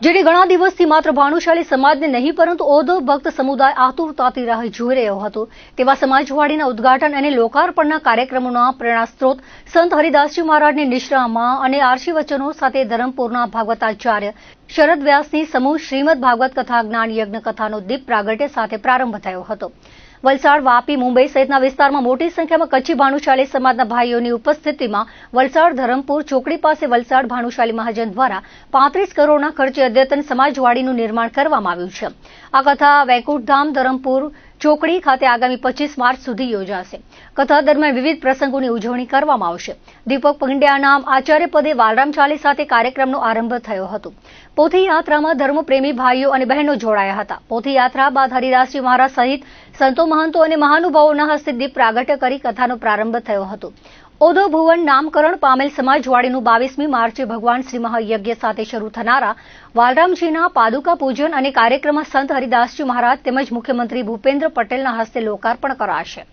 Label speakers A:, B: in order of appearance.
A: જેને ઘણા દિવસથી માત્ર ભાનુશાલી સમાજને નહીં પરંતુ ઓધો ભક્ત સમુદાય આતુરતાથી રાહ જોઈ રહ્યો હતો તેવા સમાજવાડીના ઉદ્ઘાટન અને લોકાર્પણના કાર્યક્રમોના પ્રેરણાસ્ત્રોત સંત હરિદાસજી મહારાજની નિશ્રામાં અને આશીર્વચનો સાથે ધરમપુરના ભાગવતાચાર્ય શરદ વ્યાસની સમૂહ શ્રીમદ ભાગવત કથા જ્ઞાન યજ્ઞ કથાનો દીપ પ્રાગટ્ય સાથે પ્રારંભ થયો હતો। વલસાડ, વાપી, મુંબઈ સહિતના વિસ્તારમાં મોટી સંખ્યામાં કચ્છી ભાનુશાલી સમાજના ભાઈઓની ઉપસ્થિતિમાં વલસાડ ધરમપુર ચોકડી પાસે વલસાડ ભાનુશાલી મહાજન દ્વારા 35 કરોડના ખર્ચે અદ્યતન સમાજવાડીનું નિર્માણ કરવામાં આવ્યું છે। આ કથા વૈકુંઠધામ ધરમપુર ચોકડી ખાતે આગામી 25 માર્ચ સુધી યોજાશે। કથા દરમિયાન વિવિધ પ્રસંગોની ઉજવણી કરવામાં આવશે। દીપક પંડ્યાના આચાર્ય પદે વાલરામ ચાલી સાથે કાર્યક્રમનો આરંભ થયો હતો। પોથી યાત્રામાં ધર્મપ્રેમી ભાઈઓ અને બહેનો જોડાયા હતા। પોથી યાત્રા બાદ હરિદાસજી મહારાજ સહિત સંતો, મહંતો અને મહાનુભાવોના હસ્તે દીપ પ્રાગટ્ય કરી કથાનો પ્રારંભ થયો હતો। ઓધો ભુવન નામકરણ પામેલ સમાજવાડીનું 22મી માર્ચે ભગવાન શ્રી મહાયજ્ઞ સાથે શરૂ થનારા વાલરામજીના પાદુકા પૂજન અને કાર્યક્રમમાં સંત હરિદાસજી મહારાજ તેમજ મુખ્યમંત્રી ભૂપેન્દ્ર પટેલના હસ્તે લોકાર્પણ કરાશે।